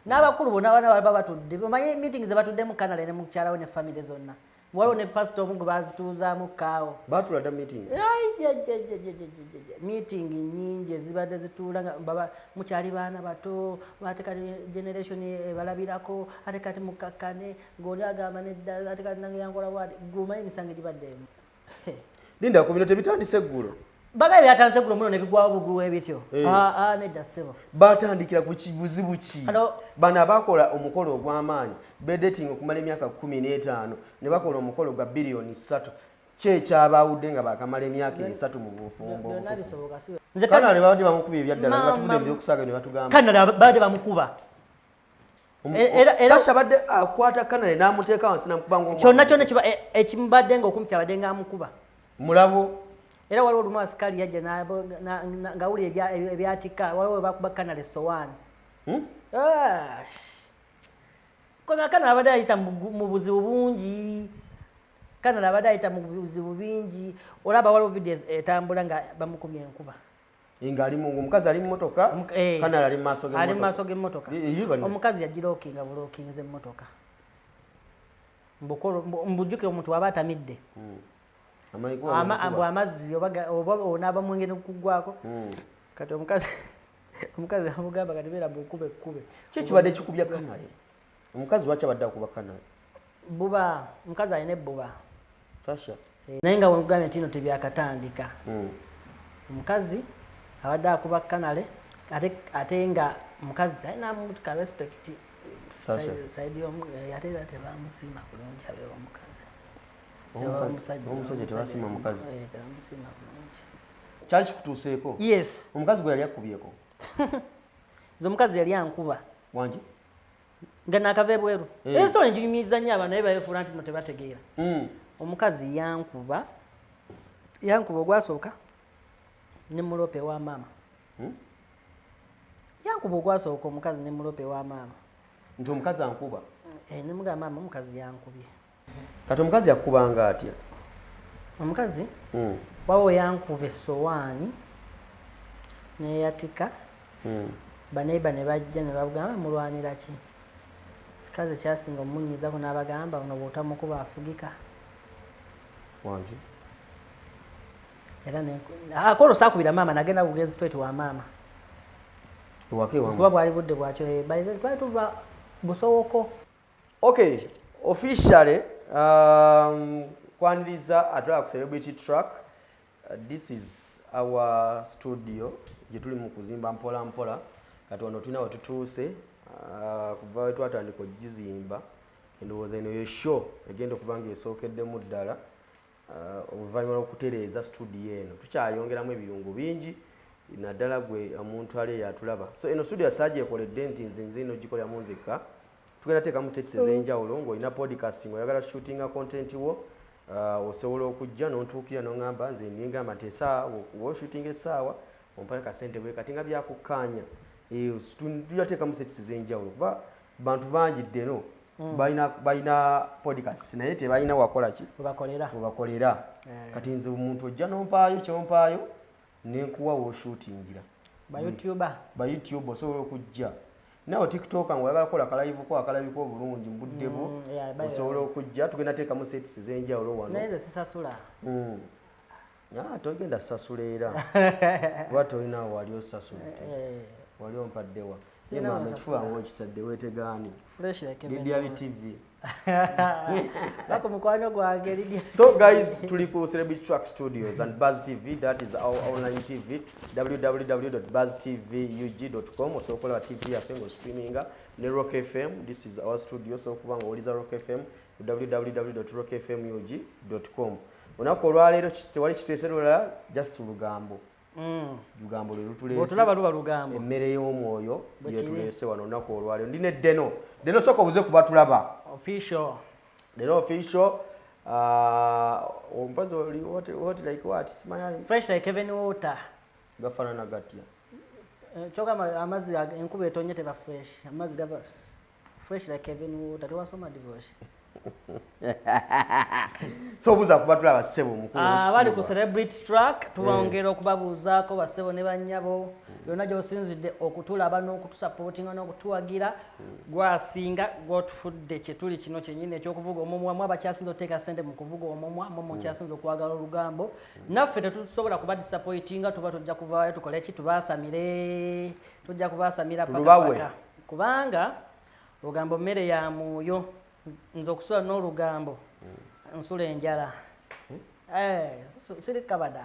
n'abakulu bonna baba batudde omanyi meeting ze batudde mu Canada ne mu kyala ne family zonna waliwo ne pastor omu gwe bazituuzaamu kaawo baatula dda meeting meeting nyingi ezibadde zituula nga baba mukyali baana bato ate kati generation ebalabirako ate kati mukakkane ng'oli agamba nedda ate kati nange yankola bwati gumanyi emisango egibaddeemu linda ku bino tebitandise eggulo bagaye byatandise eggulo muno ne bigwawo bugulu ebityo nedda ssebo baatandikira ku kibuzibu ki bano abakola omukolo ogw'amaanyi bedeting okumala emyaka 15 ne bakola omukolo gwa biliyoni 3 kyekyabawudde nga bakamala emyaka 3 mu bufumbo Kanale babadde bamukuba ebyaddala nga tuvudde mu byokusaaga ne batugamba Kanale babadde bamukuba Sasha badde akwata Kanale n'amuteeka wansi n'amukuba ng'omwana kyonna kiba ekimubadde ng'okumi kyabadde ng'amukuba mulabo era waliwo olumu asikali yajja nga wuli ebyatika waliwo bakuba Kanale sowaani kona Kanale abadde ayita mu buzibu bungi Kanale abadde ayita mu buzibu bingi olaba waliwo video etambula nga bamukubye enkuba ingali mungu omukazi ali mu motoka Kanale ali mu maaso g'emmotoka omukazi yagirookinga bulookinze emmotoka mbujjuke omuntu waba atamidde amazzi oba onaaba mu ngeri kugwako kati omukazi amugamba kati beera bukube ki ekibadde ekikubya Kanale omukazi lwaki abadde akuba Kanale buba omukazi alina ebbuba Sasha naye nga wemugambye nti ino tebyakatandika omukazi abadde akuba Kanale ate nga omukazi talinamuka respect saidi ate era tebamusiima kulungi abeera omukazi omusajja tebasiima omukazi kyali kikutuuseeko yes omukazi gwe yali akubyeko nze omukazi yali ankuba wangi nga nakava ebweru esitole njiyumiriza nnyo abantu naye babefuula nti no tebategeera omukazi yankuba ogwasooka ne mulope wa maama yankuba ogwasooka omukazi ne mulope wa maama nti omukazi ankuba ne mugamba maama omukazi yankubye kati omukazi yakubanga atya omukazi wawo yankuba essowaani neyatika baneiba ne bajja ne babugamba mulwanira ki kikazi kyasinga omumunyiizako n'abagamba buno bw'otamukuba afugika wangi era akolo saakubira maama nagenda bugenzi twete wa maama kuba bwali budde bwakyo twali tuva busowoko okay officially kwaniriza atwala ku celebrity track this is our studio gye tuli mu kuzimba mpola mpola kati wano tulina wetutuuse kuva wetwatandika ogizimba endowooza eno ye show egenda okuba nga esookeddemu ddala oluvannyuma lw'okutereeza studio eno tukyayongeramu ebirungo bingi naddala gwe omuntu ali yatulaba so eno studio asagyekoledde nti nze ino gikoleramu nzekka tugenda teekamu sets ez'enjawulo ng'olina podcasting oyagala shootinga content wo osobola okujja n'ontuukira n'oŋŋamba nze ningamba nti esaawa okuba oshootinga essaawa ompayo kasente bwe kati nga byakukkaanya tujja teekamu sets ez'enjawulo kuba bantu bangi ddeno balina podcast naye tebalina wakola ki webakolera kati nze omuntu ojja n'ompaayo kyompaayo nenkuwa woshootingira ba YouTube osobola okujja nawe TikTok nga oyagala kukola akalive ko akalabiko obulungi mbudde bwo osobola okujja tugenda teekamu sets ez'enjawulo wano naye sisasula togenda sasula era kuba tolinawo wali osasula wali ompaddewa ye maama ekifuba ngaokitadde wetegaani Lydia TV so guys tuli ku Celebrity Track Studios and Buzz TV, that is our online TV, www.buzztvug.com. osobola okukola TV yaffe nga streaminga ne Rock FM. This is our studio, so kubanga oliza Rock FM www.rockfmug.com. Olunaku olwaleero tewali kituuse lulala just lugambo lugambo lwe lutuleese emmere y'omwoyo yetuleese wano olunaku olwaleero. Ndine Deno sooka obuze kuba tulaba official omupazi oli what like what simanya fresh like even water gafaanana gatya choka amazzi enkuba etonye teba fresh amazzi gaba fresh like Kevin Water tewasoma divorce. So buza kubatula basebo mukulu bali ku celebrity track tubaongera okubabuuzaako basebo ne bannyabo yonna gy'osinzidde okutulaba n'okutusupportinga n'okutuwagira gwasinga gwotufudde kyetuli kino kyennyini ekyokuvuga omumwa mu abakyasinza oteeka ssente mu kuvuga omumwa mu kyasinza okwagala olugambo naffe tetusobola kuba disappointinga tuba tujja kuvaayo tukole ki tubaasamire tujja kubaasamira paka kubanga olugambo mmere ya mwoyo nze okusula n'olugambo nsula enjala sirikabada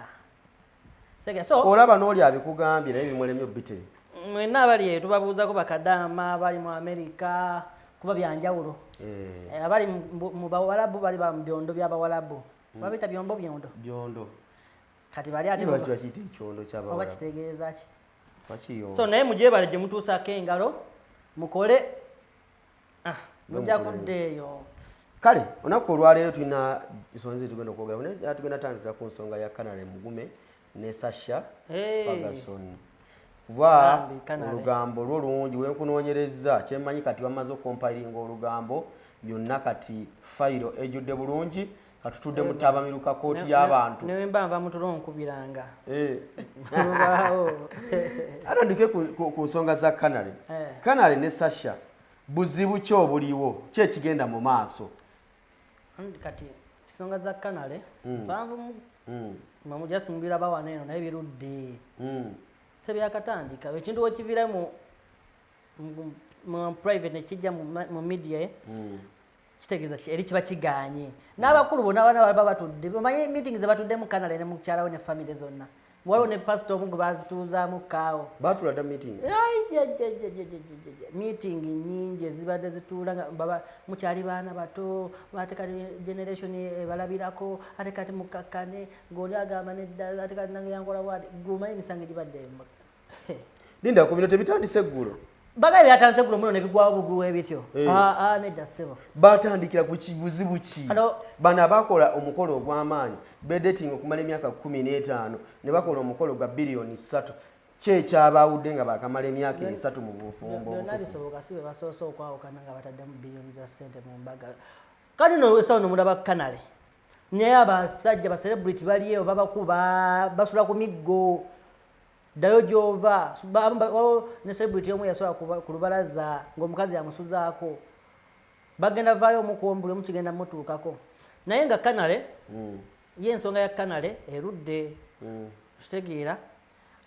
so olaba n'oli abikugambye naye bimulemye bitiri mwenna abali eyo tubabuuzako bakadaama bali mu Amerika kuba byanjawulo abali mu bawalabu bali ba byondo by'abawalabu babita byondo kati bali ate bakiyita ekyondo ky'abawalabu oba kitegeeza ki wakiyo so naye mujebale gye mutuusaako engalo mukole mujja kuddeeyo kale onaku olwaleero tulina ensonga tugenda okwogera naye tugenda tandikira ku nsonga ya Kanale Mugume ne Sasha Ferguson kuba olugambo lwo lungi wenkunoonyereza kyemmanyi kati bamaze okompilinga olugambo byonna kati fayiro ejjudde bulungi katutudde mu tabamiruka kooti y'abantu newe mbanva mutulo nkubiranga atandike ku nsonga za Kanale ne Sasha buzibu ki obuliwo ki ekigenda mu maaso kati ensonga za Kanale banvu mujasimumbira bawana eno naye birudde tebyakatandika ekintu wekivira mu private nekijja mu media kitegeeza eri kiba kiganye n'abakulu bonna bana baba batudde bamanye meeting ze batudde mu Kanale ne mukyalawe ne family zonna waliwo ne pastor omu gwe bazituuzaamu kaawo batula dda meeting meeting nyingi ezibadde zituula nga baba mukyali baana bato ate kati generation ebalabirako ate kati mukakkane ng'oli agamba nedda ate kati nange yankola bwati gumanyi emisango egibadde linda ku bino tebitandise eggulo baga byatandise eggulo muno ne bigwawo buguwe bityo nedda ssebo batandikira ku kibuzibu ki bano abakola omukolo ogw'amaanyi bedating okumala emyaka 15 ne bakola omukolo gwa biliyoni 3 kyekyabawudde nga bakamala emyaka 3 mu bufumbo byonna bisoboka si bwe basoose okwawukana nga bataddemu biliyoni za ssente mu mbaga kati no esawo nomulaba Kanale naye abasajja bacelebrity baliyo babakuba basula ku miggo ddayo gy'ova ne celebrity omu yasobola ku lubalaza ng'omukazi yamusuzaako bagenda vaayo omukuwombule mukigenda mutuukako naye nga Kanale ye ensonga ya Kanale erudde kitegeera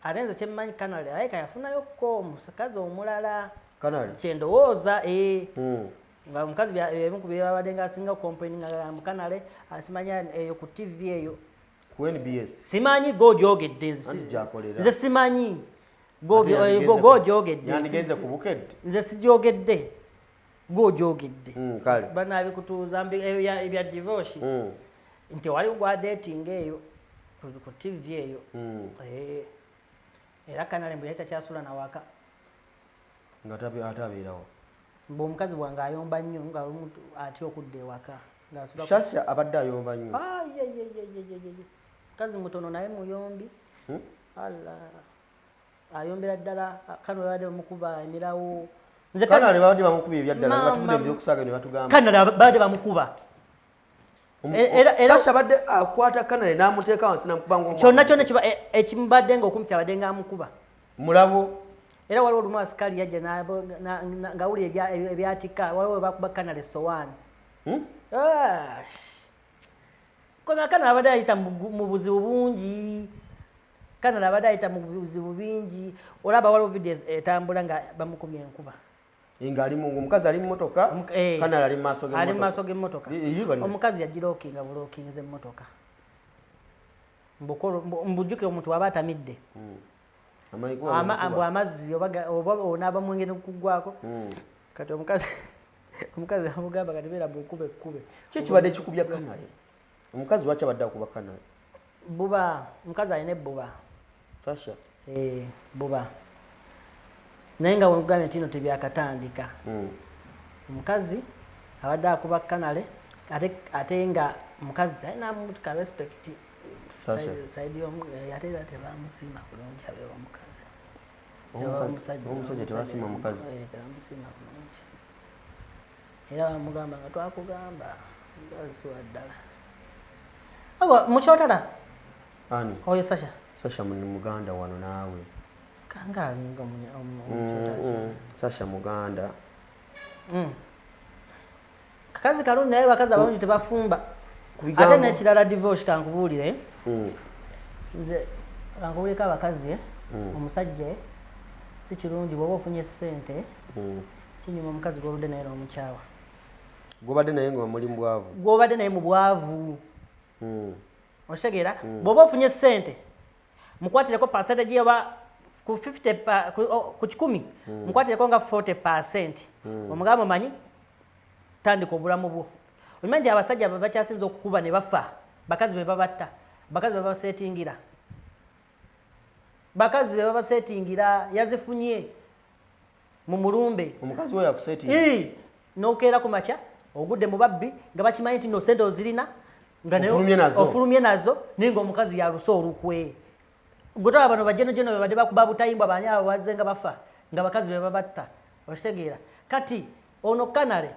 ate nze kyemmanyi Kanale ayeka yafunayokko omusakazi omulala kyendowooza nga omukazi emu ku byebabadde nga asinga complaininga mu Kanale asimanya eyo ku TV eyo simanyi gogyogedde nze simanyi gogyogedde nze sigyogedde gogyogedde banabikutuuza ebya divorce nti wali gwa dating eyo ku TV eyo era Kanale mbu yali takyasula nawaka nga atabeerawo mbu omukazi bwange ayomba nnyo nga atya okudda ewaka Sasha abadde ayomba nnyo mukazi mutono naye muyombi ayombera ddala Kanale babadde bamukuba emirawo Kanale babadde bamukuba ebyaddala nga tuvudde mu byokusaaga ne batugamba Kanale babadde bamukuba Sasha badde akwata Kanale n'amuteeka wansi n'amukuba ng'omwana kyonna kiba ekimubadde ng'okumi kyabadde ng'amukuba mulabo era waliwo olumu asikali yajja nga wuli ebyatika waliwo bakuba Kanale sowaani koza Kanale abadde ayita mu buzibu bungi Kanale abadde ayita mu buzibu bingi olaba waliwo videos etambula nga bamukubye enkuba omukazi ali mu motoka Kanale ali mu maaso g'emmotoka omukazi yagirookinga bulookinze emmotoka mbujjukire omuntu waba atamidde mbu amazzi oba onaaba mu ngeri kugwako kati omukazi amugamba kati beera bukube ki ekibadde ekikubya Kanale omukazi lwaki abadde akuba Kanale buba omukazi alina ebbuba Sasha buba naye nga wekugambye nti no tebyakatandika omukazi abadde akuba Kanale ate nga omukazi talina mutuka respect saidi ate era tebamusiima bulungi abeera omukazi omusajja tebasiima mukazi era bamugamba nga twakugamba ngazi waddala awo mukyotala ani oyo Sasha Sasha muni muganda wano naawe kanga alinga Sasha muganda kakazi kalungi naye bakazi abalungi tebafumba ate nekirala divorce kankubuulire nze kankubuulireko abakazi omusajja si kirungi bw'oba ofunye ssente kinyuma omukazi gw'obadde naye n'omukyawa gw'obadde naye nga muli mubwavu gw'obadde naye mu bwavu okitegeera bw'oba ofunye ssente mukwatireko percentage yaba ku 50 ku 10 mukwatireko nga 40%. Omugamba manyi tandika obulamu bwo. Omanyi nti abasajja bakyasinza okukuba ne bafa bakazi be babatta bakazi be babasetingira bakazi be babasetingira yazifunye mu mulumbe omukazi we yakusetinga n'okeera ku makya ogudde mu babbi nga bakimanyi nti no sente ozirina nga ofulumye nazo naye ng'omukazi yalusa olukwe gutaba bano bajenojono be badde bakuba butayimbwa baani abo bazze nga bafa nga bakazi be babatta okitegeera kati ono kanale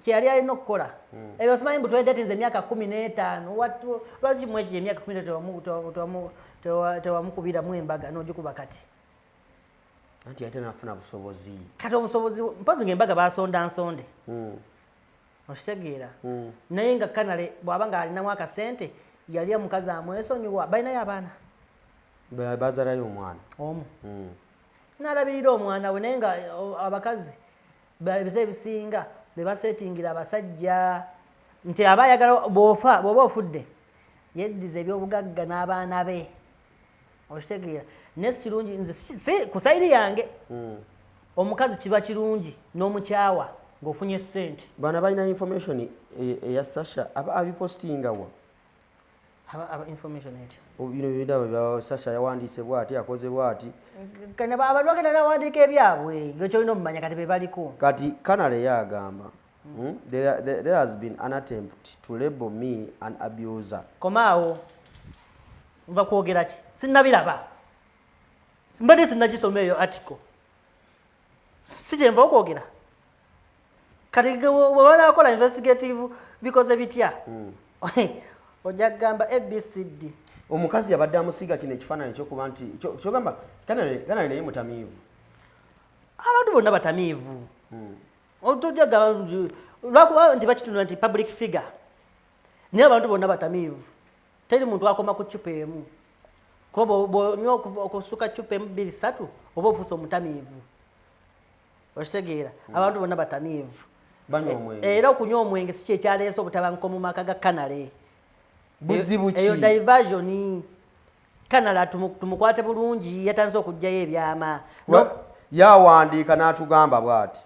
kyali alina okukola ebyo simanyi mbu twedatinze emyaka 15 lwaki mwegi emyaka 15 tewamukubiramu embaga n'ogikuba kati anti ate nafuna busobozi kati obusobozi mpozi ng'embaga basonda nsonde okitegeera naye nga kanale bw'aba nga alinamu akasente yali omukazi amwesonyiwa balinayo abaana bazalayo omwana omu n'alabirira omwana we naye nga abakazi bise ebisinga be basetingira abasajja nti aba ayagala bw'oba ofudde yeddiza ebyobugagga n'abaana be okitegeera naye si kirungi nze si ku sayiri yange omukazi kiba kirungi n'omukyawa ng'ofunye ssente bana balina information eya Sasha abipostinga wa aba information etyo bino bindaba bya Sasha yawandiise bw'ati akoze bw'ati kana abantu bagenda nawandiika ebyabwe ng'ekyolina omumanya kati be baliko kati kanale yagamba there has been an attempt to label me an abuser komaawo nva kwogera ki sinnabiraba mbadde sinnagisoma eyo article si kyenva okwogera kati bwebanakola investigative bikoze bitya ojja kugamba ABCD omukazi yabadde amusiga kino ekifaananyi ekyokuba nti kyogamba kanale naye mutamiivu abantu bonna batamiivu otojja gamba lwakuba nti bakitunda nti public figure naye abantu bonna batamiivu teri muntu akoma ku cupa emu kuba bwonywa okusuka cupa emu 2-3 oba ofuusa omutamiivu okitegeera abantu bonna batamiivu era okunywa omwenge si kyekyaleese obutabanguko mu maka ga kanale buzibu ki eyo diversion kanala tumukwate bulungi yatanze okujjayo ebyama yawandiika n'atugamba bw'ati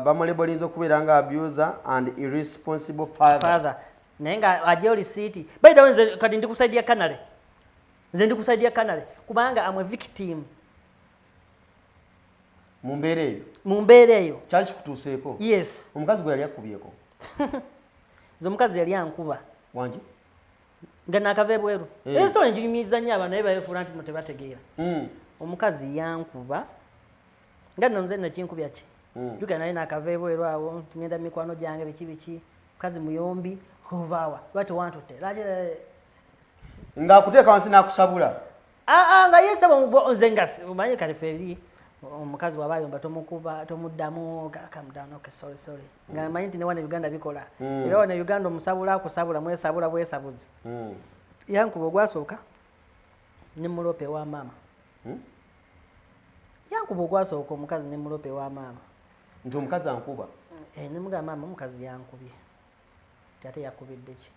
bamulebolinza okubeera nga abuser and irresponsible father naye nga ajjayo lisiiti baitawo nze kati ndi kusaidia kanale nze ndi kusaidia kanale kubanga amwe victim mu mbeera eyo kyali kikutuuseeko yes omukazi gwe yali akubyeko nze omukazi yali ankuba wangi nga nakava bweru esitole njinyumiza nnyo abantu naye bayefuula nti no tebategeera omukazi yankuba nga nno nze nno kinkubya ki juga naye nakava bweru awo ngenda mikwano gyange biki mukazi muyombi ovaawa lwaki wantutte ng'akuteeka wansi n'akusabula nga yesaba nze nga omanyi kale feri omukazi waba ayomba tomukuba tomuddamu calm okay sorry nga manyi nti ne wana Uganda bikola era wana Uganda omusabula akusabula mwesabula bwesabuzi yankuba ogwasooka ne mulope wa mama yankuba ogwasooka omukazi ne mulope wa mama nti omukazi ankuba ne mugamba mama omukazi yankubye ate yakubidde ki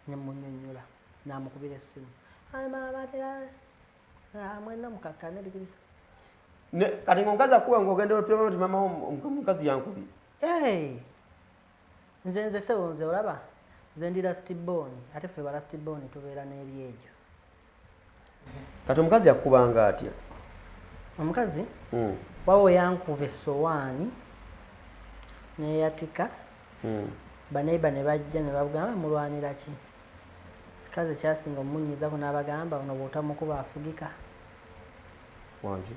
ne munnyonnyola n'amukubira essimu mama mwena mukakkane biki kati ng'omukazi akuba ng'ogenda olupima nti mama omukazi yankubi nze sebo nze olaba nze ndi lastborn ate ffe ba lastborn tubeera n'ebyegyo kati omukazi yakubanga atya omukazi wawo yankuba essowaani neyatika baneiba ne bajja ne bagamba mulwanira ki kikazi kyasinga omumunyiizako n'abagamba ono bw'otamukuba afugika wangi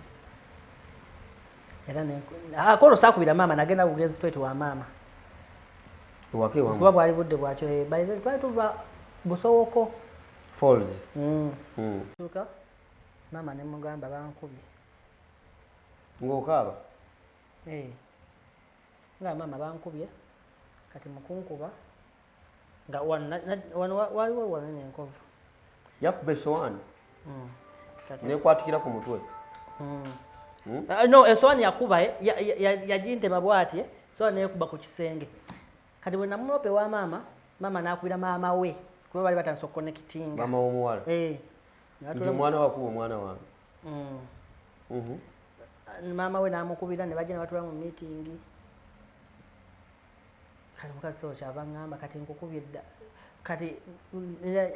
era ne akolo sakubira mama nagenda kugezi twetu wa mama wake wa kuba bwali budde bwakyo by the time tuva Busowoko Falls tuka mama ne mugamba bankubye ng'okaaba nga mama bankubye kati mukunkuba nga waliwo wanene enkovu yakuba esowani nekwatikira ku mutwe no esowani yakuba yagintema bwati esowani nekuba ku kisenge kati bwe namulope wa mama nakubira maama we kuba bali batandise okukonekitinga mama w'omuwala nti omwana wakuba omwana wange maama we namukubira ne bajja ne batula mu meeting kati mukazi so kyava ngamba kati nkukubye dda kati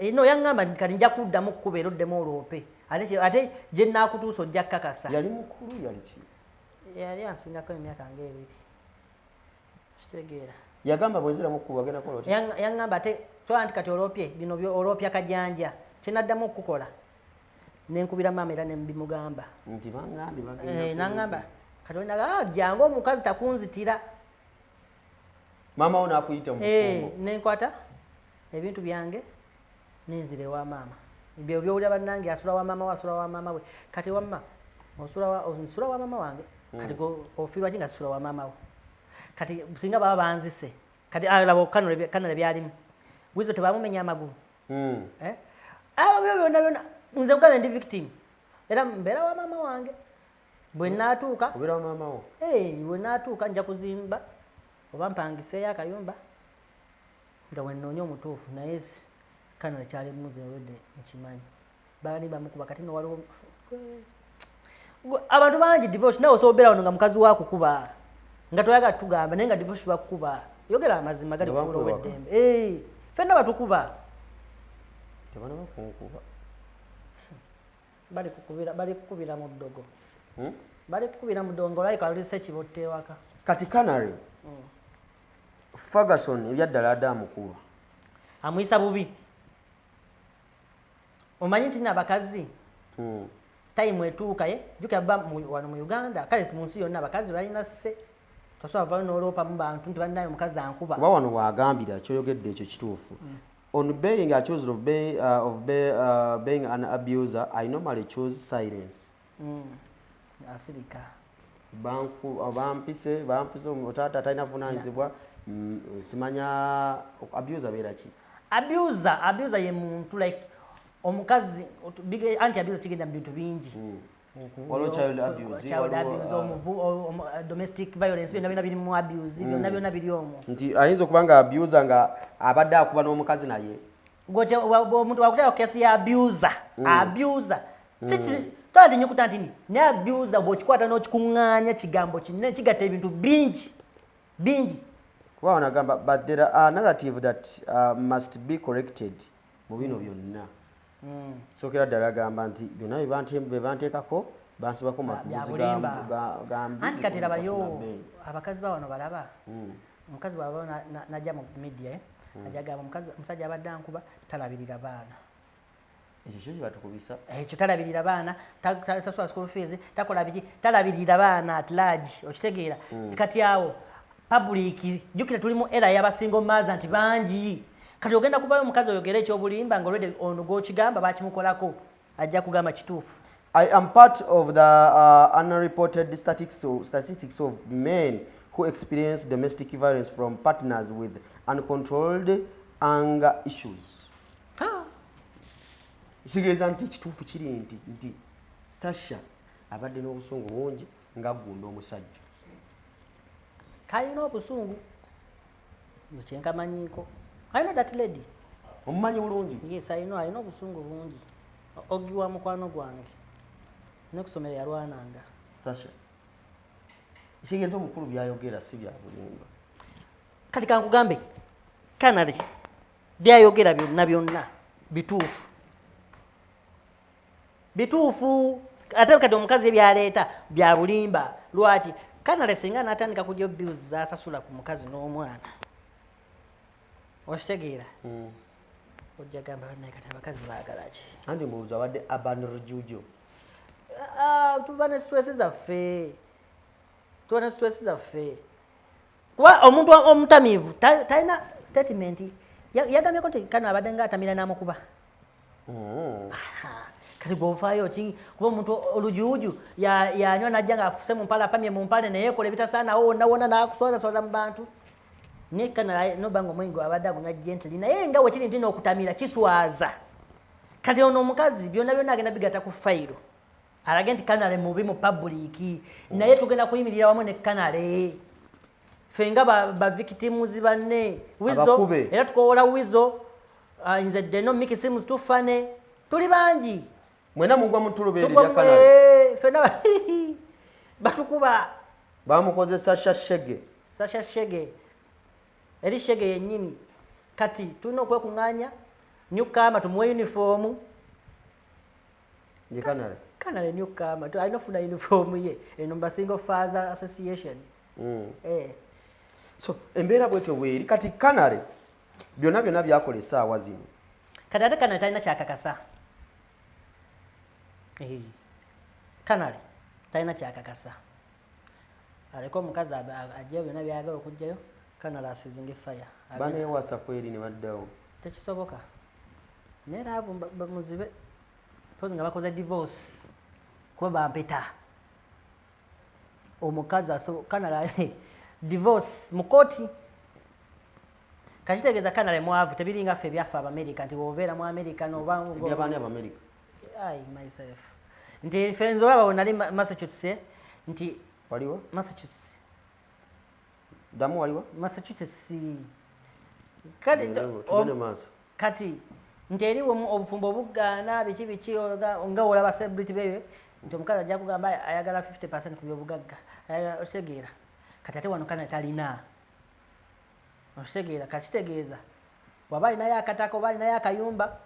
ino yangamba kati nja kuddamu kukuba era oddemu oloope ate gye naakutuusa ojja kkakasa yali mukulu yali ki yali ansingako emyaka ng'ebiri kitegeera yagamba bweziramu kukuba agenda kola oti yangamba ate tola nti kati oloopye bino oloopya kajanja kyenaddamu okukola nenkubira maama era nembimugamba nti bangambye nangamba kati onaga jangu omukazi takunzitira maama wo nakuyita mu nenkwata ebintu byange nenzire wa maama ebyo byowulira bannange asula wa maama we asula wa maama we kati wamma onsula wa maama wange kati ofiirwa ki nga sisula wa maama wo kati singa baba banzise kati laba kanole byalimu wizo tebamumenya amagulu byonna byonna nze kugamba ndi victim era mbeera wa maama wange bwe naatuuka obeera wa maama wo bwe naatuuka nja kuzimba oba mpangiseeyo akayumba nga wenoonya omutuufu naye kanale kyali muze wedde nkimanyi baali bamukuba kati no waliwo abantu bangi divorce nawe osobola wano nga mukazi wakukuba nga toyaga tugamba naye nga divorce bakukuba yogera amazima gali kufuula ow'eddembe fenna batukuba tebana bakunkuba bali kukubira mu ddogo bali kukubira mu ddogo ng'olabika alise ekibotte ewaka kati Canary Ferguson ebyaddala adamukuba amuyisa bubi omanyi nti n'abakazi time etuuka jjukira bba wano mu Uganda kale mu nsi yonna abakazi balina sse tosobola vaayo n'oloopa mu bantu nti balinayo omukazi ankuba kuba wano bwagambira kyoyogedde ekyo kituufu on being accused of being an abuser I normally choose silence asirika bampise otaata talina vunanyizibwa simanya abuser beera ki abuser ye muntu like omukazi anti abuser kigenda mu bintu bingi waliwo child abuse domestic violence byonna biri mu abuse byonna biri omwo nti ayinza okuba nga abuser nga abadde akuba n'omukazi naye omuntu wakutera kesi ya abuser tola tinyukuta ntini ne abuser bw'okikwata n'okikuŋŋaanya kigambo kinene kigatta ebintu bingi kuba wanagamba but there are narrative that must be corrected mu bino byonna sookera ddala agamba nti byonna bye banteekako bansibako mabuzi anti kati labayo abakazi ba wano balaba omukazi bwaba najja mu media ajja gamba omusajja abadde ankuba talabirira baana ekyo kyo kibatukubisa ekyo talabirira baana tasasula school fees takola biki talabirira baana at large okitegeera kati awo public jjukira tuli mu era y'abasingo maaza nti bangi kati ogenda kuvayo omukazi oyogera ekyobulimba nga olwedde ono gw'okigamba bakimukolako ajja kugamba kituufu I am part of the unreported statistics of men who experience domestic violence from partners with uncontrolled anger issues. Kitegeeza nti kituufu kiri nti Sasha abadde n'obusungu bungi nga gunda omusajja. Kalina obusungu kyenkamanyiko. Alina that lady. Omumanyi bulungi? Yes, alina obusungu bungi. Ogiwa mukwano gwange. Nekusomera yalwananga. Sasha. Kitegeeza omukulu byayogera si bya bulimba. Kati kankugambe Canary byayogera byonna bituufu ate kati omukazi byaleeta bya bulimba lwaki Canary singa natandika kujja bills zasasula ku mukazi n'omwana okitegeera ojja gamba naye kati abakazi baagala ki andi mbuuza abadde urban rujujo tuba ne stress zaffe tuwana stress zaffe kuba omuntu omutamiivu talina statement yagamyeko nti kano abadde nga atamira n'amukuba kati gwovaayo ki kuba omuntu olujuuju yanywa najja ngaafuse mu mpale apamye mu mpale naye ekola ebitasaanawo wonna wonna n'akuswazaswaza mu bantu naye kanala noba nga omwenge abadde agunywa gently naye nga wekiri nti n'okutamira kiswaza kati ono omukazi byonna byonna agenda bigata ku fayiro alage nti kanale mubi mu public naye tugenda kuyimirira wamu ne kanale ffe nga bavictims banne wizo era tukowola wizo nze ddeno Mickey Sims tufane tuli bangi mwena mugwa mu tulubeeri lya kanale ffenna batukuba bamukozesa Sasha Shege eri Shege yennyini kati tulina okwekuŋŋaanya Newcama tumuwe uniform ye kanale Newcama alina ofuna uniform ye eno Basingo Fathers Association so embeera bwetyo bweri kati kanale byonna byakola essaawa zino kati ate kanale talina kyakakasa kanale talina kyakakasa aleka omukazi ajjayo byonna byayagala okugjayo kanale asizinga efaya baneewasa kweri ne baddawo tekisoboka naye laavu bamuzibe pozi nga bakoze divorce kuba bampeta omukazi kanale divorce mu kooti kakitegeeza kanale mwavu tebiringa ffe ebyaffe Abamerica nti bwobeera mu America nobyabaani Abamerica myself nti ffe nze olaba nali Massachusetts nti waliwo Massachusetts damu waliwo Massachusetts kati nti eriwo obufumbo obugaana biki nga olaba celebrity bewe nti omukazi ajja kugamba ayagala 50% ku byobugagga okitegeera kati ate wano kanale talina okitegeera kakitegeeza waba alinayo akataka oba alinayo akayumba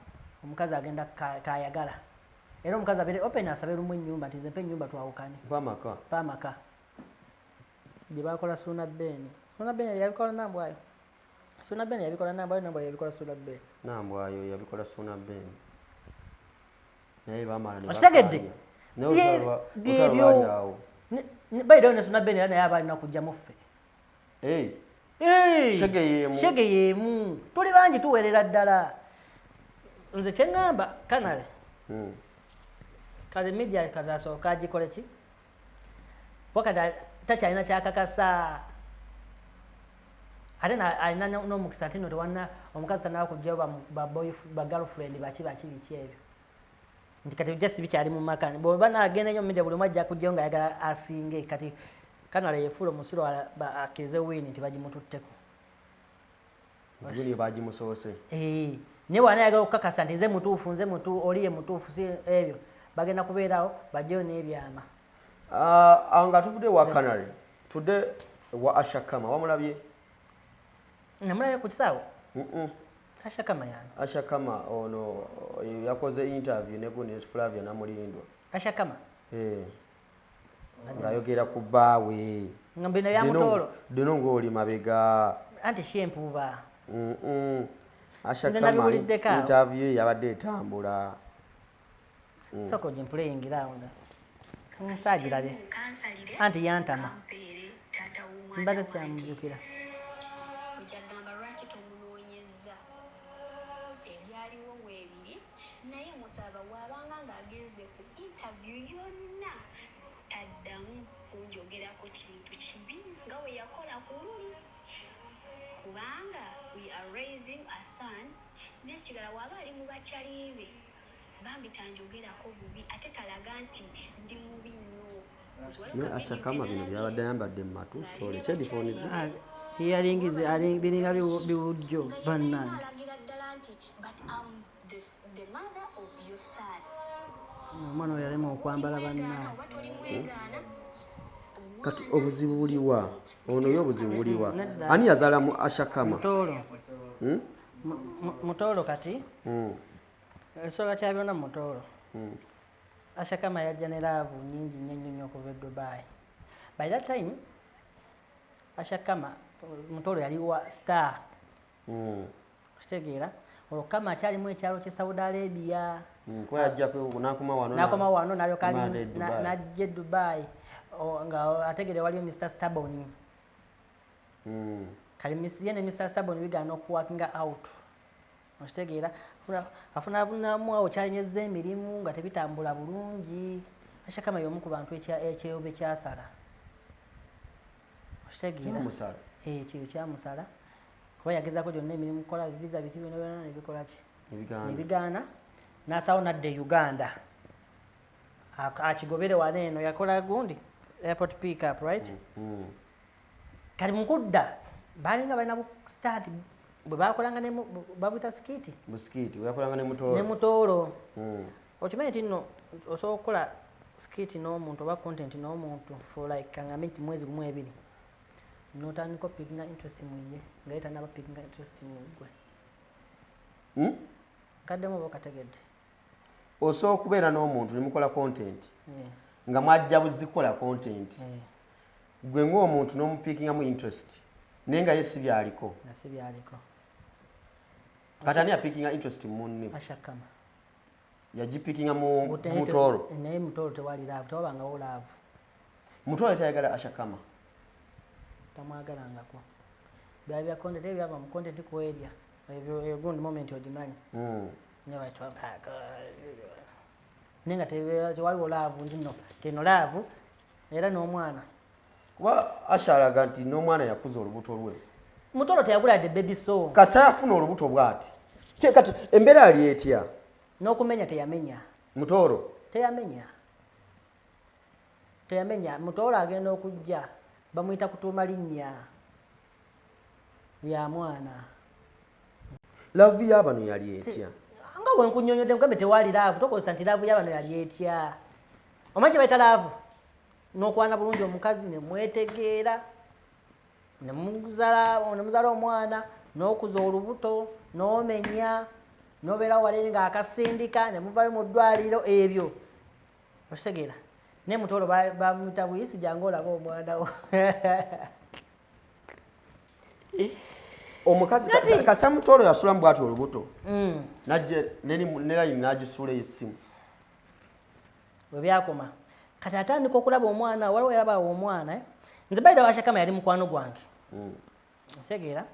omukazi agenda kayagala era omukazi abeere open asabe lumu ennyumba nti nzempe ennyumba twawukane pamaka gye bakola Suna Ben yabikola Nambwayo Suna Ben yabikola Nambwayo yabikola Suna Ben Nambwayo yabikola Suna Ben naye bamala ne okitegedde byebyo bayideo ne Suna Ben era naye aba alina kujjamu ffe Shege yemu tuli bangi tuweerera ddala nze kyeŋŋamba kanale kazi media kazasooka agikole ki wakati takyalina kyakakasa ate alina n'omukisa ati no tewanna omukazi tanaba kujjayo ba girlfriend baki biki ebyo nti kati just bikyali mu maka bw'oba naagenda nnyo media buli omu ajja kujjayo ng'ayagala asinge kati kanale yefuula omusiro akkirize wini nti bagimututteko bagimusoose naye bwana ayagala okukakasa nti nze mutuufu oli ye mutuufu si ebyo bagenda kubeerawo bajjeyo n'ebyama nga tuvudde wa kanale tudde wa Ashakama wamulabye namulabye ku kisaawe Ashakama yani Ashakama ono yakoze interview ne Flavia Namulindwa Ashakama ng'ayogera ku bbaawe ngambino ya Mutoro dino ng'oli mabega anti shempuba Ashakama interview yabadde etambula soko jimplaying round nsagirabe anti yantama mbadde sikyamujjukira ojagamba lwaki tomunoonyeza ebyaliwo weebiri naye musaba waabanga ng'agenze ku interview yonna taddamu kunjogerako kintu kibi nga we yakola ku luli kubanga we are raising a son n'ekirala waba ali mu bakyaliibe bambi tanjogerako bubi ate talaga nti ndi mubi nnyo naye Ashakama bino byabadde ayambadde mu matu story kyedifoonizi eyalingize biringa biwujjo bannange omwana oyo yalema okwambala bannange kati obuzibu buliwa ono yo obuzibu buliwa ani yazaala mu Ashakama Mutoro kati ensonga kyabyonna Mutoro Ashakama yajja ne laavu nyingi nnyo okuva e Dubai by that time Ashakama Mutoro yali wa star kitegeera olwo Kama akyalimu ekyalo kye Saudi Arabia nakoma wano n'alyoka najja e Dubai nga ategere waliyo Mr. Stubborn. Kali yene Mr. Stubborn bigana okuwakinga out. Okitegeera afuna awo kyanyezza emirimu nga tebitambula bulungi. Ashakama y'omu ku bantu ekyeyobe kyasala. Okitegeera ekyo kyamusala kuba yagezaako gyonna emirimu kukola visa biki byonna nebikola ki nebigaana n'asawo nadde Uganda akigobere wano eno yakola gundi airport pick up right. Kali mukudda balinga balina start bwe bakolanga ne babita skiti yakolanga ne mutoolo okimanyi nti nno osobola okukola skiti n'omuntu oba content n'omuntu for like nga minti mwezi gumu ebiri notandika pickinga interest mu ye nga yetanaba pickinga interest mu gwe kaddemu oba okategedde osobola okubeera n'omuntu nemukola content nga mwajja buzikola content gwe ng'omuntu n'omupiikingamu interest naye nga ye si byaliko kati ani apiikinga interest mu munne Ashakama yagipiikinga mu mutoolo naye mutoolo tewali laavu tewabangawo laavu mutoolo tayagala Ashakama tamwagalangako byali bya content ebyava mu content kuwerya ebyo gundi moment ogimanyi nenga tewaliwo laavu ndino teno laavu era n'omwana kuba ashalaga nti n'omwana yakuza olubuto lwe mutoolo teyaguladde baby so kasa yafuna olubuto bw'ati kati embeera ali etya n'okumenya teyamenya mutoolo teyamenya mutoolo agenda okujja bamuyita kutuuma linnya lya mwana laavu y'abano yali etya nga wenkunyonyodde mugambe tewali laavu tokozesa nti laavu y'abano yali etya omanyi kye bayita laavu n'okwana bulungi omukazi nemwetegeera nemuzala omwana n'okuza olubuto n'omenya n'obeera waleeri ng'akasindika nemuvayo mu ddwaliro ebyo okitegeera ne mutoolo bamuyita buyisi jangu olaba omwana wo omukazi kasa mutoolo yasulamu bwati olubuto ne layini n'agisuula esimu bwe byakoma kati atandika okulaba omwana waliwo yalabawo omwana nze bayida Ashakama yali mukwano gwange otegeera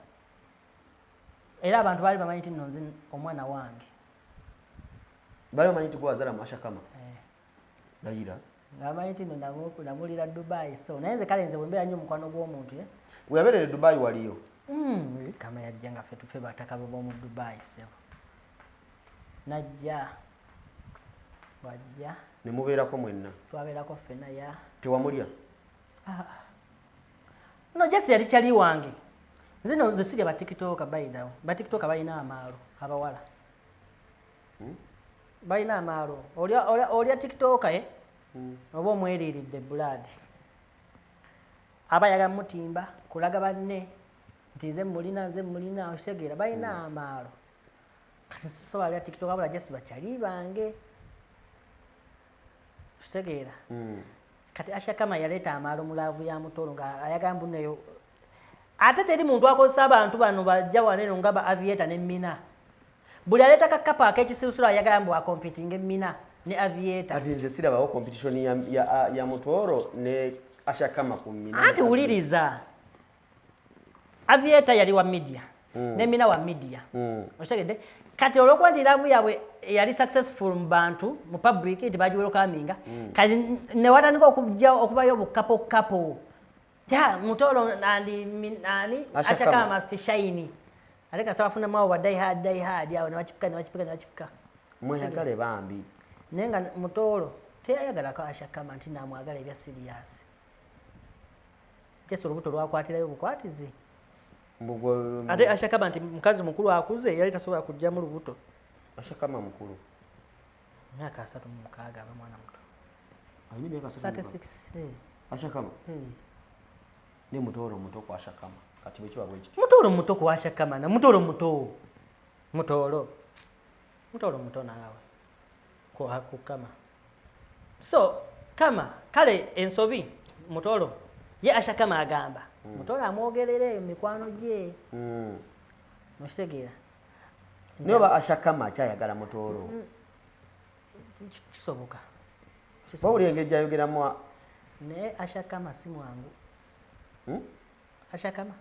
era abantu baali bamanyi nti nno nze omwana wange baali bamanyi nti gwazaala mu Ashakama dayira ngamanyi nti nno namulira Dubai so naye nze kale nze bwembeera nnyo omukwano gw'omuntu weyabeerere Dubai waliyo kama yajja nga ffe tufe bataka b'omu Dubai sebo najja wajja nemubeerako mwenna twabeerako ffenna ya tewamulya no Jesse yali kyali wange nze sirya batikitoka bayidawo batikitoka balina amaalo abawala balina amaalo olya tikitoka oba omweriiridde blood abayaga mutimba kulaga banne nti nze mulina otegeera balina amaalo kati sisobola alya tikitoka abula Jesse bakyali bange otegeera kati Ashakama yaleeta amaalo mu laavu ya mutoolo nga ayagala mbuneyo ate teri muntu akozesa abantu bano bajja waneno nga ba aviator ne mina buli aleeta kakapa ak'ekisirusiru ayagala mbu akompitinga emina ne aviator ati nze sirabawo competition ya mutoolo ne Ashakama ku mina anti wuliriza aviator yali wa media ne mina wa media okitegedde kati olwokuba nti laavu yaabwe yali successful mu bantu mu public nti bagiwerokaminga kati newatandika okubayo obukapokapo mutoolo ani Ashakama must shine ate kasaba bafunamu abo badayihadi awo newakipika mweyagale bambi naye nga mutoolo teyayagalako Ashakama nti namwagala ebya siriyasi jesi olubuto lwakwatirayo obukwatizi ate Ashakama nti mukazi mukulu akuze yali tasobola kujjamu lubuto Ashakama mukulu myaka 36 aba mwana muto ayina myaka 36 Ashakama ne mutoolo muto kwa Ashakama kati bwe kibawe ekiti mutoolo muto kwa Ashakama na mutoolo mutoolo naawe kwa kukama so kama kale ensobi mutoolo ye Ashakama agamba mutoolo amwogerere emikwano gye mukitegeera noba Ashakama akyayagala mutoolo kisoboka bawuli engeri gyayogeramu ne ashakama si mwangu ashakama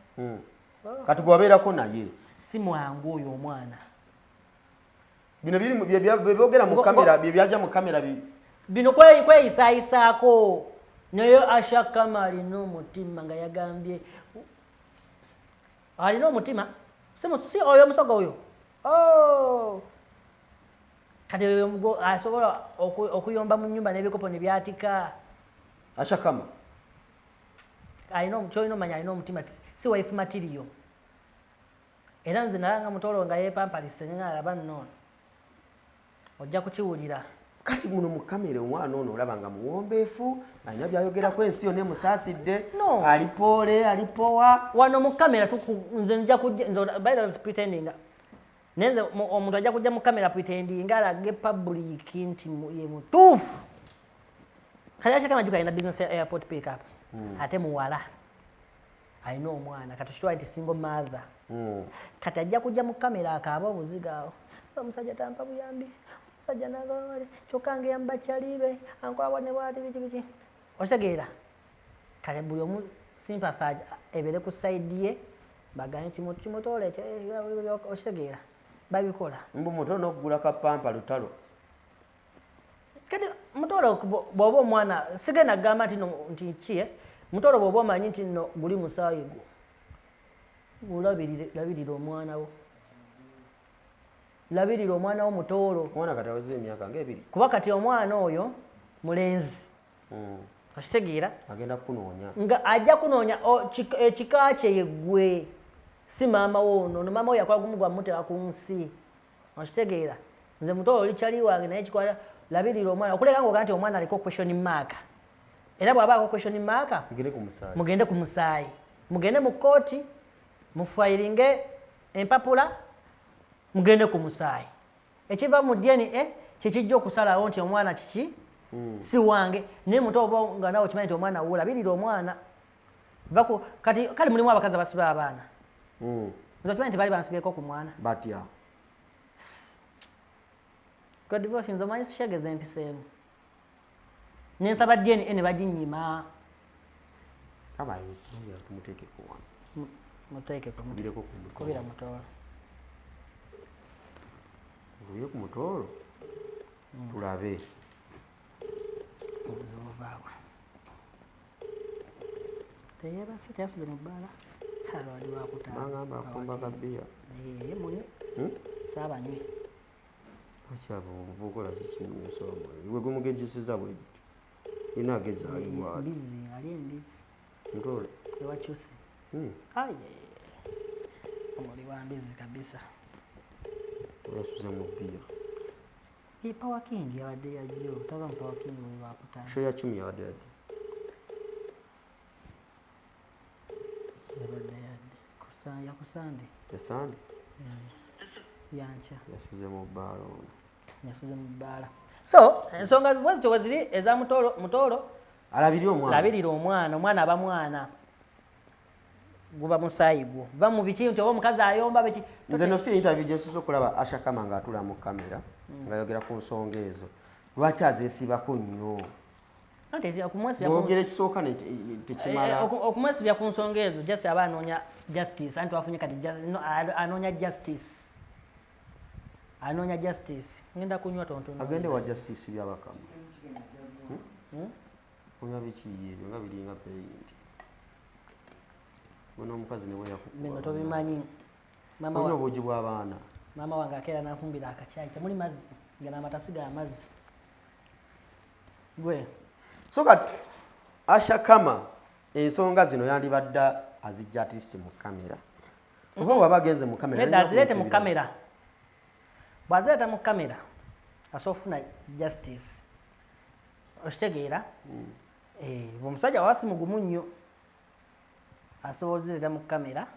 kati gwabeerako naye si mwangu oyo omwana bino biri byogera mu kamera byebyaja mu kamera bino kweyisayisaako naye ashakama alina omutima nga yagambye alina omutima si oyo omusoga oyo kati oyo asobola okuyomba mu nnyumba n'ebikopo ne byatika ashakama kyolina omanya alina omutima si wife material era nze nalanga Mutoro nga yepampalise nalaba nnono ojja kukiwulira kati muno mu kamera omwana ono olaba nga muwombeefu alina byayogerako ensi yonna emusaasidde alipoole alipowa wano mu kamera nze nja pretendinga nenze omuntu ajja kujja mu kamera pretendinga alage public nti ye mutuufu kati ashakama juka alina business airport pick up ate muwala alina omwana kati tukitwala nti single mother kati ajja kujja mu kamera akaaba obuziga awo omusajja tampa buyambi omusajja nagawale kyokka ngeyamba kyalibe ankola bwane bwati biki otegeera kale buli omu sympathize ebere ku side ye baganye kimutole otegeera babikola mbu Mutoro n'okugula kapampa lutalo kati Mutoro bw'oba omwana sigenda kugamba nti ki Mutoro bw'oba omanyi nti nno guli musaayi gwo labirira omwana wo labirira omwana wo Mutoro omwana kati aweze emyaka ng'ebiri kuba kati omwana oyo mulenzi okitegeera agenda kunoonya nga ajja kunoonya ekika kye yeggwe si maama wo ono maama we yakola gumu gwa mutera ku nsi okitegeera nze Mutoro oli kyali wange naye kikwala labirira omwana okuleka ng'oga nti omwana aliko question mark era bw'abaako question mark mugende ku musaayi mugende mu kooti mufayiringe empapula mugende ku musaayi ekiva mu DNA kikijja okusalawo nti omwana kiki si wange naye Mutoro nga nawe okimanyi nti omwana wo labirira omwana kati kale mulimu abakazi abasiba abaana nze okimanyi nti bali bansibyeko ku mwana batya kwa divorce nze omanyi sikyageza empiseemu nensaba DNA ne baginyima tumuteekeko muteekeko kubira Mutoro kubire ku Mutoro tulabe obuzibu bwabwe teyebase teyasuze mu bbaala alwali wakutagamba akumba kabiya ye munywe saabanywe akyaba omuvuukola kikimusomo iwe gumugejesiza bwe ina ageza aliwaali ali embizi Mutoro ewakyuse aye omuli wa mbizi kabisa yasuze mu bbiya Power King yabadde yajjo tava mu Power King bwe bakutanga sho ya 10 yabadde yajjo ya kusande esande yancha yasuze mu bbaala so ensonga bwezityo weziri eza Mutoro alabirira omwana aba mwana guba musaayi gwo va mu biki nti oba omukazi ayomba biki nze no si interview gyensoza okulaba Ashakama nga atula mu kamera nga yogera ku nsonga ezo lwaki azeesibako nnyo ogera ekisooka tekimala okumwesibya ku nsonga ezo just aba anoonya justice anti wafunye kati anoonya justice ngenda kunywa tontono agende wa justice byabakama kunywa biki ebyo nga biringa peyinti bona omukazi newe bino tobimanyi kunywa obuugi bw'abaana maama wange akeera nafumbira akacaayi temuli mazzi nga n'amatasi ga mazzi gwe so kati Ashakama ensonga zino yandibadde azijja artist mu kamera oba bw'aba agenze mu kamera nedda azireete mu kamera bw'azireeta mu kamera asobola ofuna justice okitegeera omusajja waba si mugumu nnyo asobola ozireeta mu kamera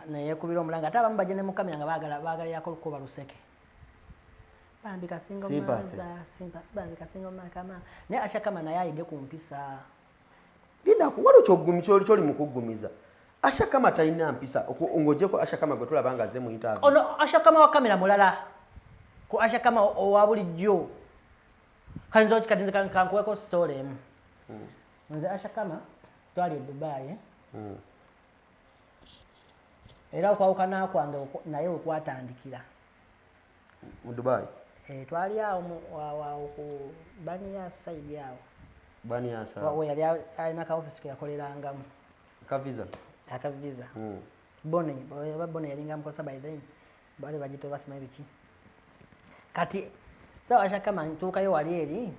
neyekubira omulanga ate abamu bajja ne mu kamera nga baagalirako olukuba luseke bambi kasinga bambi kasinga omakama naye Ashakama naye ayige ku mpisa linda kuwalo kyoli mu kuggumiza Ashakama talina mpisa ng'ogyeko Ashakama gwe tulaba nga azze mu interview ono Ashakama wa kamera mulala ku Ashakama owa bulijjo kati nze kankuweko story emu nze Asha Kama twali Dubai era okwawukana kwange naye okwatandikira mu Dubai twali awo ku Baniya side awo Baniya we yali alina ka office ke yakolerangamu ka visa Bone yalinga mukosa by then bali bagito basima ebiki kati sawa Asha Kama ntuukayo wali eri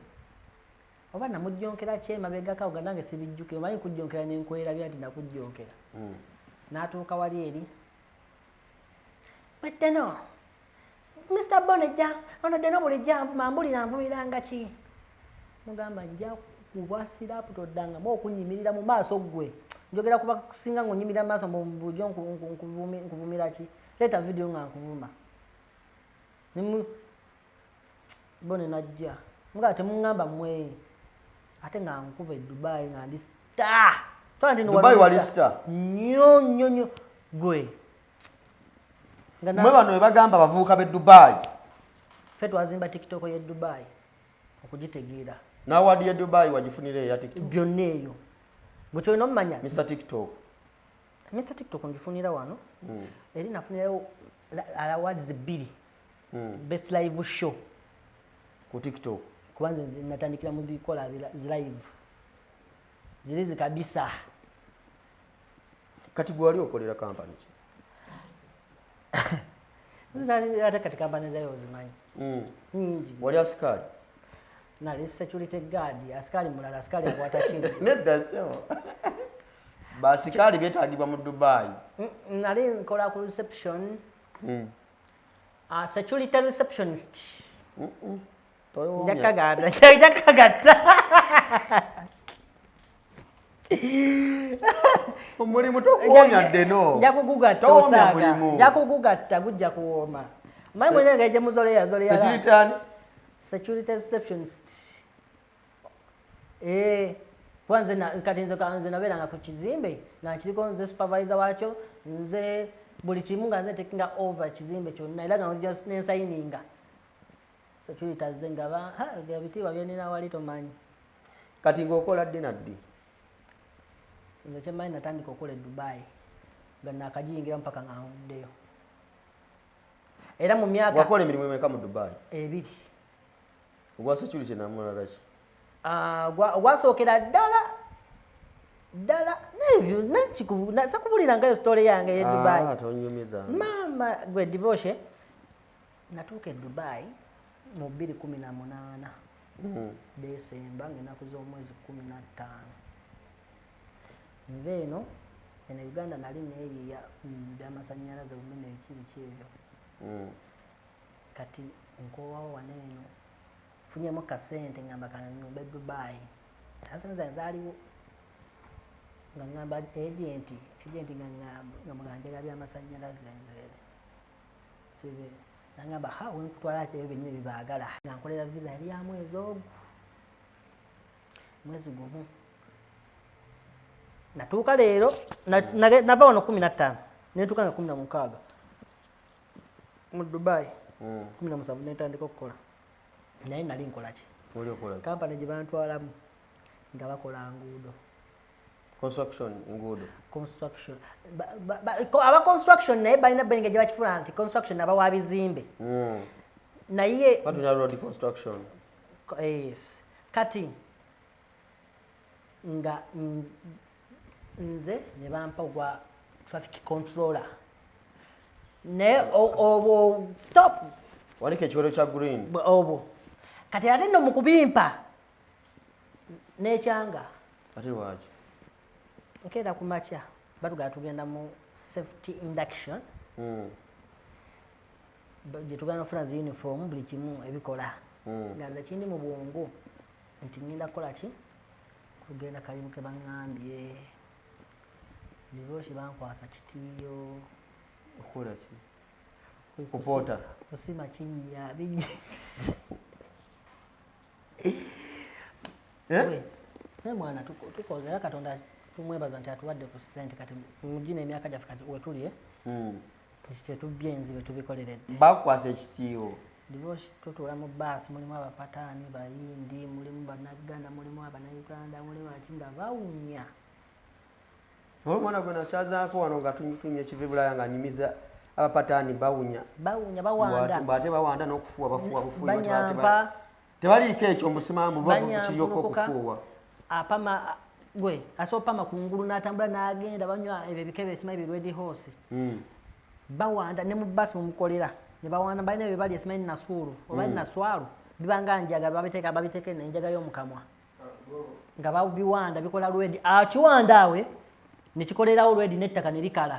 oba namujjonkera kyemabega kawo ganange sibijjukire omanyi kujjonkera nenkwera byati nakujjonkera n'atuuka wali eri Betteno Mr. Boneja ono deno buli jambo mambulira nvumiranga ki mugamba nja kubwasira putoddanga mo okunyimirira mu maaso gwe njogera kuba kusinga ngonyimirira mu maaso mu bujo nkuvumira ki leta video nga nkuvuma nimu Bone najja mga temungamba mwe ate nga nkuba Dubai nga ndi star Dubai wali star nyo gwe mwe bano ebagamba bavuuka be Dubai fe twazimba TikTok ye Dubai okugitegeera na wadi ye Dubai wajifunire ya TikTok byonna eyo gwe no mmanya Mr. TikTok ngifunira wano eri nafunirayo awards 2 best live show ku TikTok kubanza nze natandikira mu bikola live zilizi kabisa kati gwe wali okolera company ki ate kati kampani zayo zimanyi nyingi wali askari nali security guard askari mulala askari akwata chini nedda sebo basikali betagibwa mu Dubai nali nkola ku reception security receptionist jakagata omulimu tokuwonya ddeno jakugugatta gujja kuwooma mayi mwene gaije muzoleya security receptionist kwanze kati nze nabeeranga ku kizimbe nga nkiriko nze supervisor wakyo nze buli kimu nga nze takinga over kizimbe kyonna era nga nzija nensayininga security azze nga bitiibwa byenina wali tomanyi kati ng'okola ddi naddi nze kyemmanyi natandika okukola Dubai nga nakagiyingira mpaka nga nvuddeyo era mu myaka wakola emirimu emeka mu Dubai 2 ogwa security namulala ki ogwasookera ddala nebyo sakubulirangayo story yange ye Dubai tonyumiza mama gwe divorce natuuka e Dubai mu 2018 Desemba ng'ennaku z'omwezi 15 nve eno Uganda nali neeyiya byamasannyalaze bunene biki ebyo kati nkoowawo wano eno funyemu kasente ngamba kanyumba Dubai asanza nzaaliwo nga ngamba agent nga muganjera byamasannyalaze nzeere sibe nangamba wenkutwala ate ebyo byennyini bibaagala nga nkolera visa yali ya mwezi gumu natuuka leero nava wano 15 netuuka nga 16 mu Dubai 17 netandika okukola naye nali nkola ki kampani gye bantwalamu nga bakola nguudo aba construction naye balina benga gye bakifuna nti construction aba wa bizimbe naye kati nga nze ne bampa gwa traffic controller naye stop waliko ekiwero kya green obwo kati ate nno mukubimpa nekyanga ate lwaki nkeera ku makya batugala tugenda mu safety induction gye tugenda nofuna zi uniform buli kimu ebikola nga nze kindi mu bwongo nti ngenda kukola ki kugenda kalimu ke baŋŋambye divorce bankwasa kitiyo okola ki kupota kusima kinnya bigi mwana tukozera Katonda tumwebaza nti atuwadde ku ssente kati mugina emyaka gyaffe kati wetuli tetubye enzibe tubikoleredde bakwasa ekitiiwo divorce tutula mu bus mulimu abapatani bayindi mulimu banaganda mulimu abanayuganda mulimu akinga bawunya omwana gwe nakyazaako wano nga tunye ekivibulaya nga nyimiza abapatani bawunya bawanda mbate bawanda n'okufuwa bafuwa bufuwa banyampa tebaliiko ekyo musimaamu bakiyoko okufuwa apama gwe asopama kungulu n'atambula n'agenda banywa ebyo ebikebe esimanyi birwedi horse bawanda ne mu basi mumukolera ne bawanda balina bye bali esimanyi nasulu oba naswalu bibanga njaga babiteeka n'enjaga y'omukamwa nga babiwanda bikola lwedi akiwanda awe nekikolerawo lwedi n'ettaka ne likala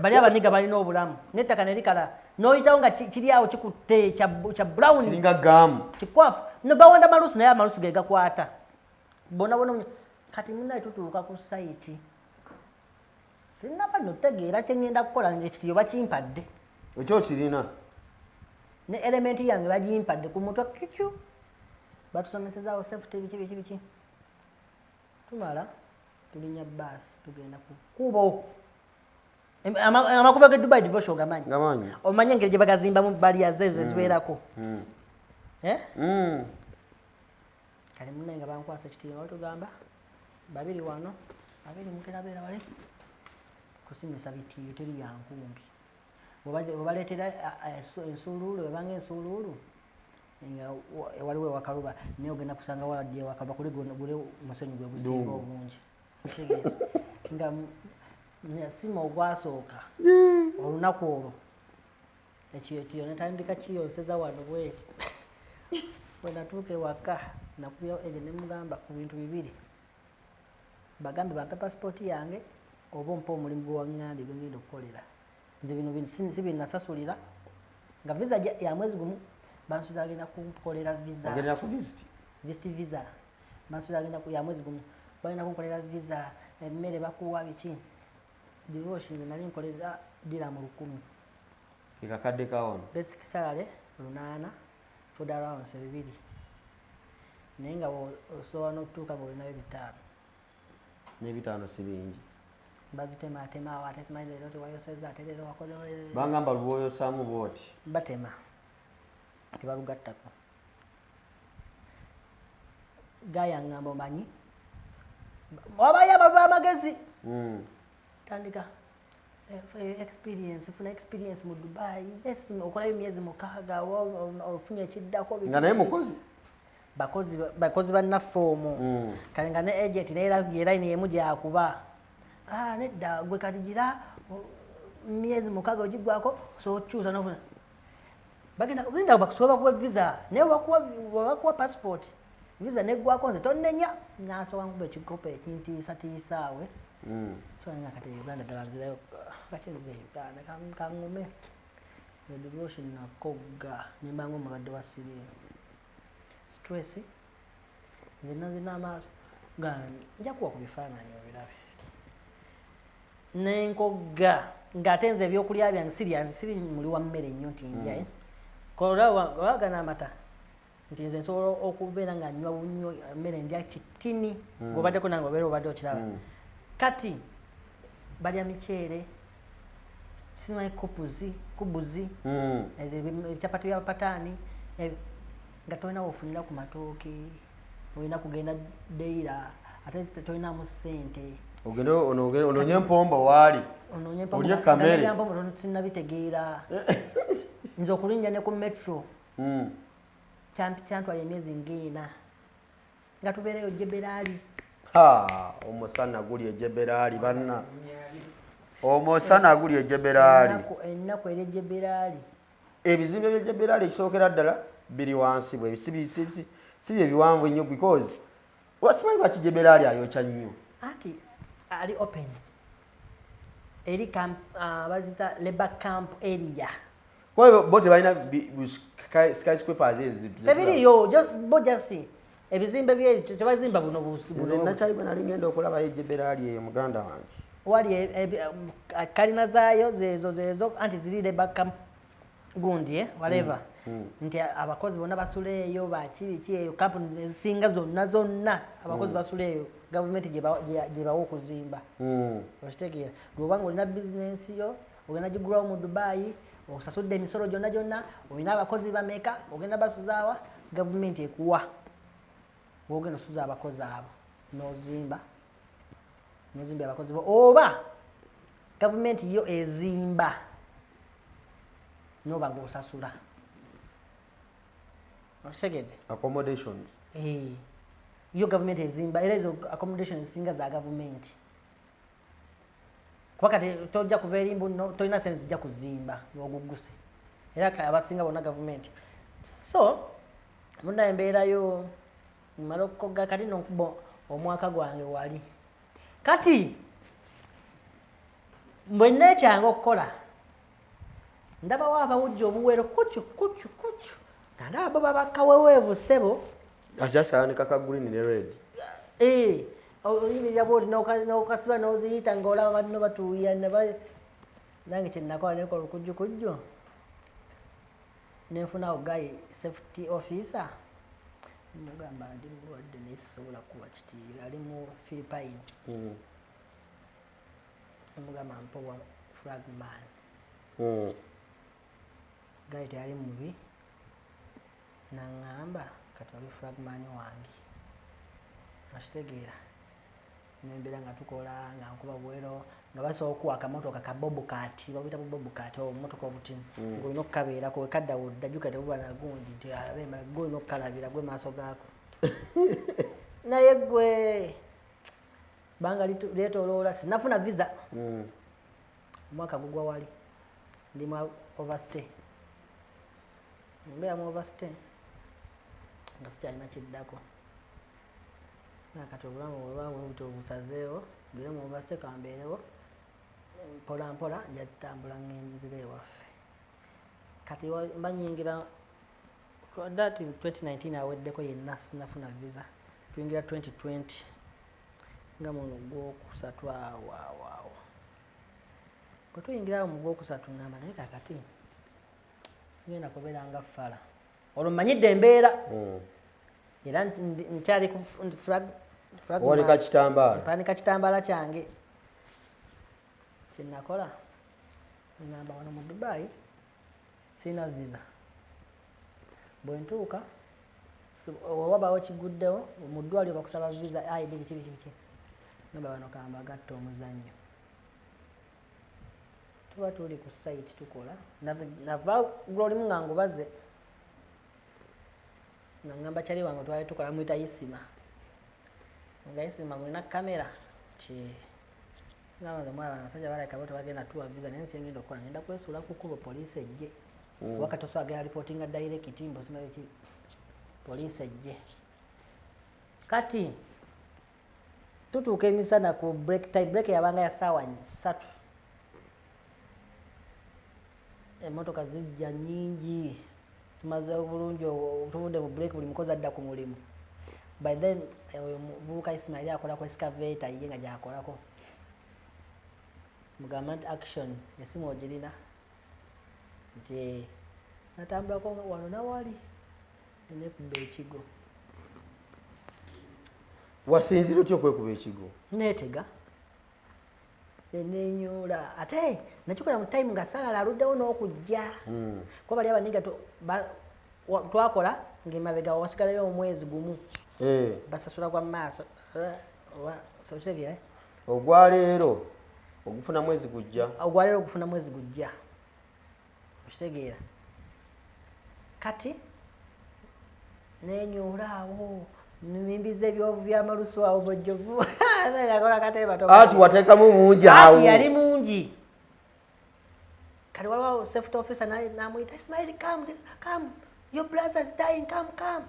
bali abaniga balina obulamu n'ettaka ne likala n'oyitawo nga kiri awo kikutte kya brown kiringa gamu kikwafu ne bawanda malusu naye amalusu ge gakwata bona kati munaye tutuuka ku site sinaba notegeera kye ngenda kukola ekitiyo bakimpadde ekyo kirina ne elementi yange bagimpadde ku mutwe kikyu batusomesezaawo safety biki tumala tulinya basi tugenda ku kubo amakubo ge Dubai divorce ogamanyi omanye engeri gye bagazimbamu baliya zezo ezibeerako kale munaye nga bankwasa ekitiyo nga batugamba babiri wano babiri mukerabeera wale kusimisa bitiyo teri byankumbi obaleetera ensuuluulu webanga ensuuluulu nga waliwo ewakaluba naye ogenda kusanga waladdi ewakaluba kuli gule musenyu gwe gusinga obungi nga sima ogwasooka olunaku olwo ekiyetiyo netandika kiyonseza wano bweti bwenatuuka ewaka nakubyawo ejo nemugamba ku bintu bibiri bagambe bampe pasipoti yange oba ompa omulimu gwe waŋŋambye gwe ngenda okukolera nze bino si binasasulira nga visa ya mwezi gumu bansuubiza agenda kunkolera visa visa bansuubiza agenda ya mwezi gumu balina kunkolera visa emmere bakuwa biki divorce nze nali nkolera diramu 10 kakadde kawono basic salary 8 food allowance 2 naye nga osobola n'okutuuka ng'olinayo 5 n'ebitaano si bingi bazitema awo ate simanyi leero tewayoseza ate leero wakoze bangamba luboyosaamu bwoti batema tebalugattako gayaŋŋamba omanyi wabayo abantu b'amagezi tandika experience funa experience mu Dubai okolayo emyezi 6 ofunye ekiddako nga naye mukozi bakozi bannaffe omwo kale nga ne agent naye line emu gyakuba nedda gwe kati gira myezi 6 ogigwako so okyusa nofuna bagenda linda bakusobola kuwa visa naye wabakuwa passport visa neggwako nze tonnenya nasobola nkuba ekikopo ekintiisatiisaawe so nga kati Uganda ddala nzirayo kakyenzira Uganda kaŋŋume divorce nakogga nembanga omulwadde wa siriimu stress nzina amaaso nga nja kuwa ku bifaananyi obirabe nenkogga ng'ate nze ebyokulya byange siri muli wa mmere nnyo nti ndya kolagana amata nti nze nsobola okubeera nga nnywa bunnyo mmere ndya kitini ng'obaddeko nange obeera obadde okiraba kati balya miceere simanyi kubuzi ebikyapati byabapataani nga tolina wofunira ku matooke olina kugenda deira ate tolinamu ssente ononye empomba waali olye kamere sinabitegeera nze okulinnya ne ku metro kyantwala emyezi ng'ena nga tubeereyo Jeberaali omusana guli ejeberaali banna omusana guli ejeberaali ennaku eri Jeberaali ebizimbe by'ejeberaali ekisookera ddala biri wansi bwe si bye biwanvu ennyo because wasimanyi lwaki Jeberaali ayokya nnyo anti ali open eri bazita labor camp area bo tebalina skyscrapers tebiriyo bo just ebizimbe bye tebazimba buno busi nze nakyali bwe nali ngenda okulabayo Jeberaali eyo muganda wange wali kalina zaayo zezo anti ziri labor camp gundi whatever nti abakozi bonna basula eyo bakibiki eyo kampuni ezisinga zonna abakozi basula eyo gavumenti gye bawa okuzimba okitegeera gwe obanga olina bizinensi yo ogenda gigulawo mu Dubai osasudde emisolo gyonna olina abakozi bameka ogenda basuzaawa gavumenti ekuwa wogenda osuza abakozi abo nozimba abakozi bo oba gavumenti yo ezimba noba ng'osasula okitegedde accommodations yo gavumenti ezimba era ezo accommodations singa za gavumenti kuba kati tojja kuva erimbu tolina sense zijja kuzimba n'oguguse era abasinga bonna gavumenti so muna embeerayo mmala okukoga kati nokuba omwaka gwange wali kati bwe neekyanga okukola ndabawo abawujja obuwero kucu nga ndaba bo babakaweweevu ssebo asyasayanika ka green ne red oyimirira bwoti n'okasiba n'oziyita ng'olaba balina batuuya nange kyenakola nekola okujjukujjo nenfunawo gayi safety officer mugamba ndi mulwadde naye sisobola kuba kiti ali mu Philippine mugamba mpowa fragman gayi teyali mubi naŋŋamba kati oli fragman wange akitegeera nembeera nga tukola nga nkuba bwero nga basobola okuwa akamotoka ka bobukati babuyita bobukati obumotoka obutimu ng'olina okukabeerako wekadda woddajuka tebuba nagundi nti alabe gwe olina okukalabira gwe maaso gaako naye gwe banga lyetoloola sinafuna visa omwaka gugwa wali ndi mu overstay mbeera mu overstay nga sikyalina kiddako nakati obulamu bwebabwebuti obusazeewo bire mu overstay kambeerewo mpola mpola nja tutambula ng'enzira ewaffe kati mbanyingira that 2019 aweddeko yenna sinafuna visa tuyingira 2020 nga muno gwokusatu awo bwe tuyingirawo mu gwokusatu ngamba naye kakati sigenda kubeera nga fala olwo mmanyidde embeera era nkyali ku mpanika kitambaala kyange kyenakola ngamba wano mu Dubai sirina visa bwe ntuuka wabawo kiguddewo mu ddwaliro bakusaba visa ID biki ngamba wano kambagatta omuzannyo tuba tuli ku site tukola nava gwolimu nga ngubaze nga ngamba kyali wange twali tukola mwita Isima nga Isima mulina kamera ngamba nze mwana abasajja balabika bo tebagenda tuwa visa naye kyengenda okukola ngenda kwesuula ku kkubo poliisi ejje wakati osobola agenda reportinga direct mbo simanyi ki poliisi ejje kati tutuuka emisana ku break time break yabanga ya ssaawa 3 emmotoka zijja nnyingi tumaze obulungi tuvudde mu break buli mukozi adda ku mulimu by then omuvubuka Ismail akola ku excavator ye nga gyakolako mugamba nti action esimu ogirina nti natambulako wano nawali nekubba ekigo wasinzira otya okwekuba ekigo netega nenyula ate nakikola mu time nga salala aluddewo n'okujja kuba bali abaniga twakola ng'emabega wasigalayo omwezi gumu basasula gwa maaso sokitegera ogwaleero ogufuna mwezi gujja ogwaleero ogufuna mwezi gujja okitegeera kati nenyulaawo nimbiza ebyovu byamalusu awo bojjovu yakola ati wateekamu mungi awo yali mungi kati waliwo safety officer namuyita Ismail come your brother is dying come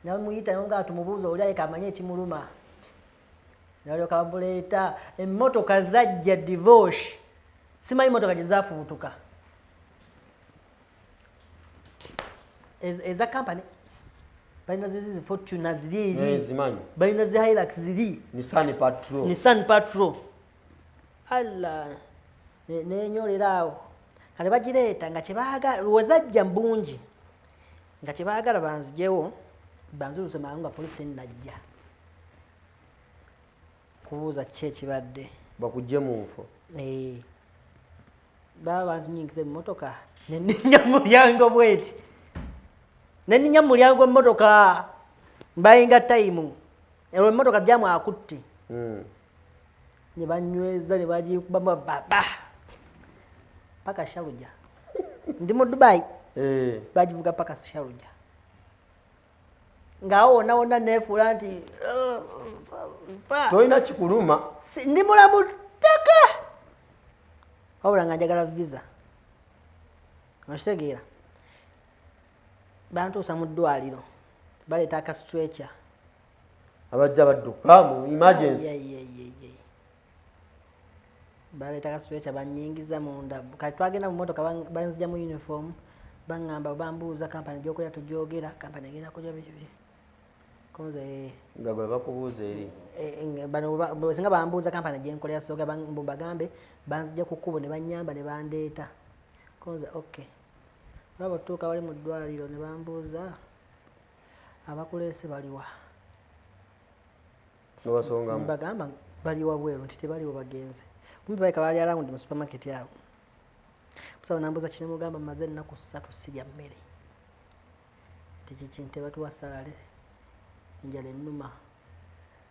namuyita nga tumubuuza oli ayeka amanye ekimuluma nalyoka bamuleeta emmotoka zajja divorce simanyi motoka gye zaafubutuka eza company balina zizi Fortuna ziri zimanyi balina zi Hilux ziri Nissan Patrol alla nenyolera awo kale bagireeta nga kyebaagala wezajja mbungi nga kyebaagala banzijewo banziruse mangu nga polisi tenajja kubuuza ki ekibadde bakujje mu nfo baba bannyingiza emmotoka nenninya mulyango bweti nenninya mulyango emmotoka mbayinga tayimu olwo emmotoka jamu akutte ne banyweza ne bagikubamu baba paka Sharujah ndi mu Dubai bagivuga paka Sharujah ngaawo wonna neefuula nti tolina kikuluma ndi mulamu ttaka wabula nga njagala visa okitegeera bantuusa mu ddwaliro baleeta aka stretcher abajja badduka mu emergency baleeta aka stretcher bannyingiza munda kati twagenda mu motoka banzija mu uniform baŋŋamba bambuuza kampani gyokulya tujogera kampani egenda kulya biki konze nga bwe bakubuuza eri bano singa bambuuza kampani gyenkolera soga bagambe banzija ku kkubo ne bannyamba ne bandeeta konze okay baba tuuka wali mu ddwaliro ne bambuuza abakuleese baliwa nobasongamu bagamba baliwa bweru nti tebaliwo bagenze kumbe baleka bali arawundi mu supermarket awo musawo nambuuza kine mugamba maze ennaku 3 sirya mmere tikiki ntebatuwa salale enjala ennuma